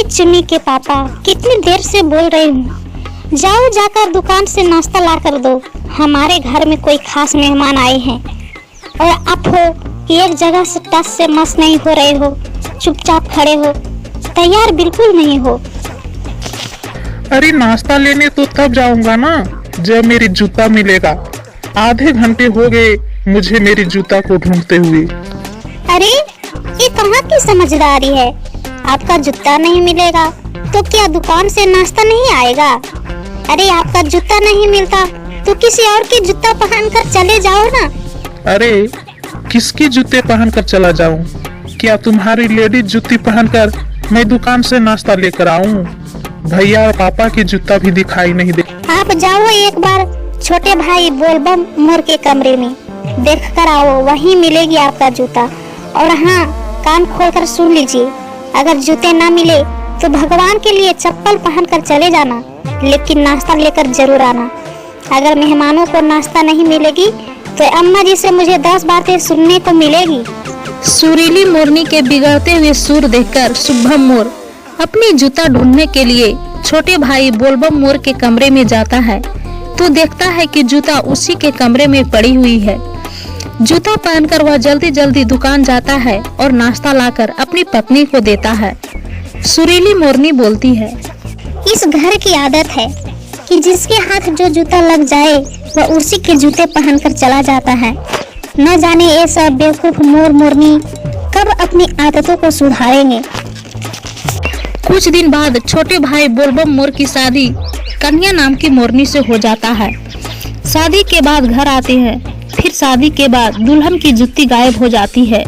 अरे चुन्नी के पापा, कितनी देर से बोल रही हूँ, जाओ जाकर दुकान से नाश्ता ला कर दो। हमारे घर में कोई खास मेहमान आए हैं और आप हो कि एक जगह से टस से मस नहीं हो रहे हो, चुपचाप खड़े हो, तैयार बिल्कुल नहीं हो। अरे नाश्ता लेने तो तब जाऊंगा ना जब मेरी जूता मिलेगा। आधे घंटे हो गए मुझे मेरी जूता को ढूंढते हुए। अरे ये कहाँ की समझदारी है, आपका जूता नहीं मिलेगा तो क्या दुकान से नाश्ता नहीं आएगा? अरे आपका जूता नहीं मिलता तो किसी और के जूता पहनकर चले जाओ ना। अरे किसके जूते पहनकर चला जाऊं? क्या तुम्हारी लेडीज जूती पहनकर मैं दुकान से नाश्ता लेकर आऊं? भैया और पापा की जूता भी दिखाई नहीं दे। आप जाओ एक बार छोटे भाई बोलबम मोर के कमरे में, देख कर आओ, वहीं मिलेगी आपका जूता। और हाँ, कान खोलकर सुन लीजिए, अगर जूते ना मिले तो भगवान के लिए चप्पल पहनकर चले जाना, लेकिन नाश्ता लेकर जरूर आना। अगर मेहमानों को नाश्ता नहीं मिलेगी तो अम्मा जी से मुझे 10 बातें सुनने को मिलेगी। सुरीली मोरनी के बिगड़ते हुए सुर देखकर शुभम मोर अपनी जूता ढूंढने के लिए छोटे भाई बोलबम मोर के कमरे में जाता है तो देखता है कि जूता उसी के कमरे में पड़ी हुई है। जूता पहनकर वह जल्दी जल्दी दुकान जाता है और नाश्ता लाकर अपनी पत्नी को देता है। सुरीली मोरनी बोलती है, इस घर की आदत है कि जिसके हाथ जो जूता लग जाए वह उसी के जूते पहनकर चला जाता है। न जाने ये सब बेवकूफ मोर मोरनी कब अपनी आदतों को सुधारेंगे। कुछ दिन बाद छोटे भाई बोलबम मोर की शादी कन्या नाम की मोरनी से हो जाता है। शादी के बाद घर आते हैं, फिर शादी के बाद दुल्हन की जुत्ती गायब हो जाती है।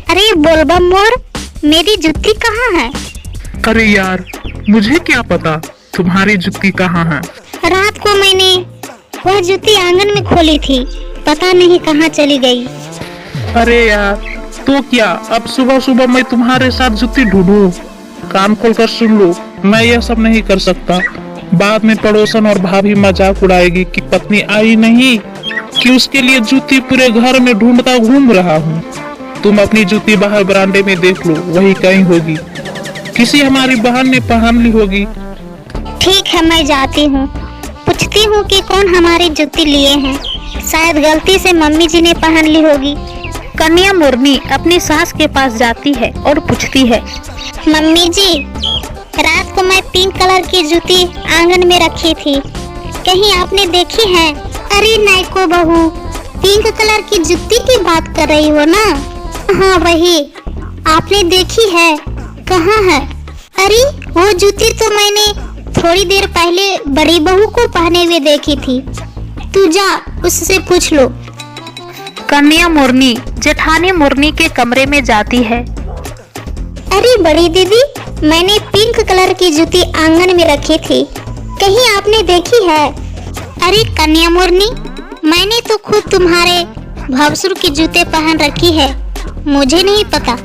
अरे बोलबम मोर, मेरी जुत्ती कहाँ है? अरे यार, मुझे क्या पता तुम्हारी जुत्ती कहाँ है। रात को मैंने वह जुत्ती आंगन में खोली थी, पता नहीं कहाँ चली गई। अरे यार, तो क्या अब सुबह सुबह मैं तुम्हारे साथ जुत्ती ढूंढूं? कान खोलकर सुन लो, मैं यह सब नहीं कर सकता। बाद में पड़ोसन और भाभी मजाक उड़ाएगी कि पत्नी आई नहीं, कि उसके लिए जूती पूरे घर में ढूंढता घूम रहा हूँ। तुम अपनी जूती बाहर बरामदे में देख लो, वही कहीं होगी, किसी हमारी बहन ने पहन ली होगी। ठीक है, मैं जाती हूँ, पूछती हूँ कि कौन हमारी जूती लिए हैं। शायद गलती से मम्मी जी ने पहन ली होगी। कन्या मोरनी अपनी सास के पास जाती है और पूछती है, मम्मी जी, रात को मैं पिंक कलर की जूती आंगन में रखी थी, कहीं आपने देखी है? अरे नाइको बहू, पिंक कलर की जूती की बात कर रही हो ना? हाँ वही, आपने देखी है? कहाँ है? अरे वो जूती तो मैंने थोड़ी देर पहले बड़ी बहू को पहने हुए देखी थी, तू जा उससे पूछ लो। कन्या मोरनी जेठानी मोरनी के कमरे में जाती है। अरे बड़ी दीदी, मैंने पिंक कलर की जूती आंगन में रखी थी, कहीं आपने देखी है? अरे कन्या मोरनी, मैंने तो खुद तुम्हारे भवसुर की जूते पहन रखी है, मुझे नहीं पता।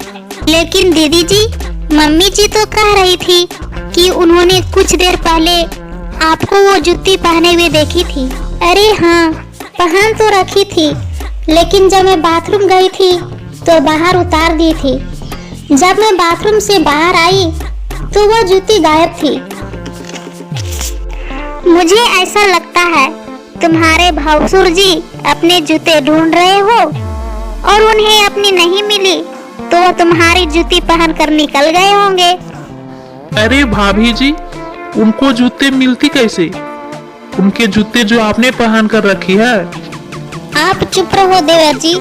लेकिन दीदी जी, मम्मी जी तो कह रही थी कि उन्होंने कुछ देर पहले आपको वो जूती पहने हुए देखी थी। अरे हाँ, पहन तो रखी थी, लेकिन जब मैं बाथरूम गई थी तो बाहर उतार दी थी। जब मैं बाथरूम से बाहर आई तो वह जूती गायब थी। मुझे ऐसा लगता है तुम्हारे भासुर जी अपने जूते ढूंढ रहे हो और उन्हें अपनी नहीं मिली तो वो तुम्हारी जूती पहनकर निकल गए होंगे। अरे भाभी जी, उनको जूते मिलती कैसे? उनके जूते जो आपने पहन कर रखी है। आप चुप रहो देवर जी,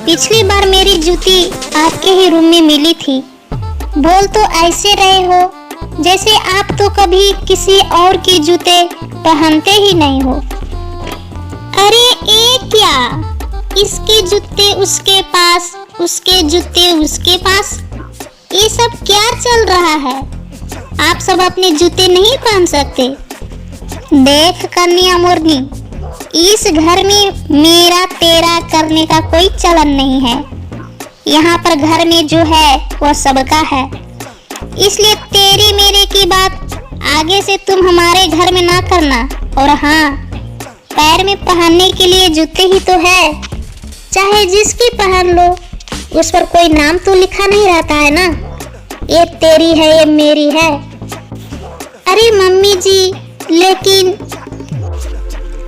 पिछली बार मेरी जूती आपके ही रूम में मिली थी। बोल तो ऐसे रहे हो जैसे आप तो कभी किसी और की जूते पहनते ही नहीं हो। अरे ये क्या, इसके जूते उसके पास, उसके जूते उसके पास, ये सब क्या चल रहा है? आप सब अपने जूते नहीं पहन सकते? देख कन्या मोरनी, इस घर में मेरा तेरा करने का कोई चलन नहीं है। यहाँ पर घर में जो है वह सबका है, इसलिए तेरी मेरे की बात आगे से तुम हमारे घर में ना करना। और हाँ, पैर में पहनने के लिए जूते ही तो है, चाहे जिसकी पहन लो, उस पर कोई नाम तो लिखा नहीं रहता है ना। ये तेरी है ये मेरी है। अरे मम्मी जी लेकिन,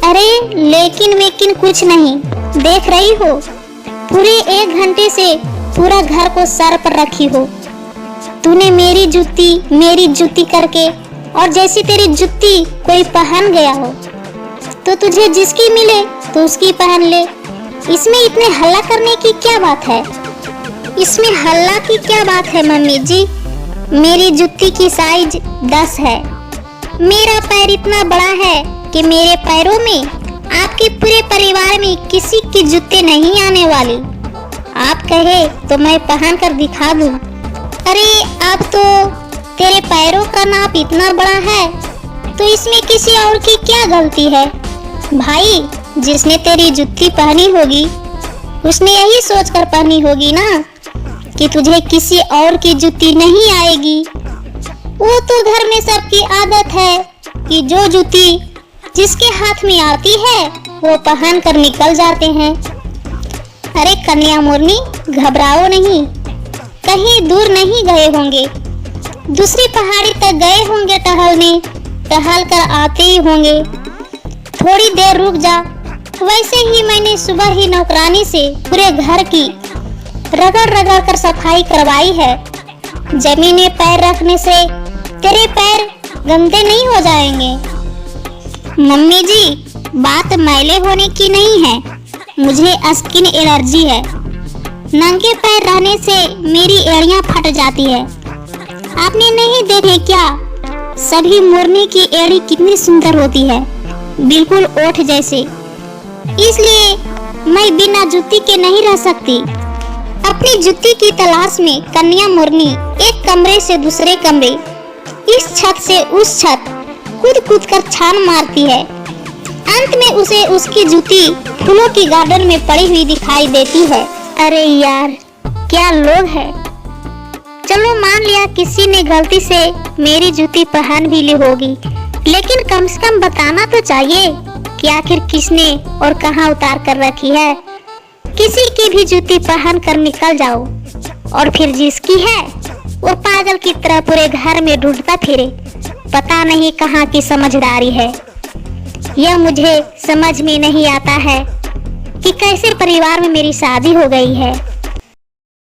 अरे लेकिन वेकिन कुछ नहीं, देख रही हो पूरे 1 घंटे से पूरा घर को सर पर रखी हो। तूने मेरी जूती करके, और जैसी तेरी जूती कोई पहन गया हो तो तुझे जिसकी मिले तो उसकी पहन ले। इसमें इतने हल्ला करने की क्या बात है? इसमें हल्ला की क्या बात है मम्मी जी? मेरी जूती की साइज 10 है। मेरा पैर इतना बड़ा है कि मेरे पैरों में आपके पूरे परिवार में किसी की जूते नहीं आने वाली। आप कहे तो मैं पहन कर दिखा दूं। अरे अब तो तेरे पैरों का नाप इतना बड़ा है तो इसमें किसी और की क्या गलती है? भाई जिसने तेरी जूती पहनी होगी उसने यही सोचकर पहनी होगी ना कि तुझे किसी और की जूती नहीं आएगी। वो तो घर में सबकी आदत है कि जो जूती जिसके हाथ में आती है वो पहन कर निकल जाते हैं। अरे कन्या मुरनी घबराओ नहीं, कहीं दूर नहीं गए होंगे, दूसरी पहाड़ी तक गए होंगे टहलने, टहल कर आते ही होंगे। थोड़ी देर रुक जा। वैसे ही मैंने सुबह ही नौकरानी से पूरे घर की रगड़ रगड़ कर सफाई करवाई है। जमीन पैर रखने से तेरे पैर गंदे नहीं हो जाएंगे। मम्मी जी बात मैले होने की नहीं है, मुझे स्किन एलर्जी है। नंगे पैर रहने से मेरी एड़ियां फट जाती है। आपने नहीं देखे क्या सभी मोरनी की एड़ी कितनी सुंदर होती है, बिल्कुल ओठ जैसे। इसलिए मैं बिना जूती के नहीं रह सकती। अपनी जूती की तलाश में कन्या मुरनी एक कमरे से दूसरे कमरे, इस छत से उस छत कूद कर छान मारती है। अंत में उसे उसकी जूती फूलों की गार्डन में पड़ी हुई दिखाई देती है। अरे यार क्या लोग हैं। चलो मान लिया किसी ने गलती से मेरी जूती पहन भी ली होगी, लेकिन कम से कम बताना तो चाहिए कि आखिर किसने और कहां उतार कर रखी है। किसी की भी जूती पहन कर निकल जाओ और फिर जिसकी है वो पागल की तरह पूरे घर में ढूंढता फिरे। पता नहीं कहां की समझदारी है। यह मुझे समझ में नहीं आता है कि कैसे परिवार में मेरी शादी हो गई है।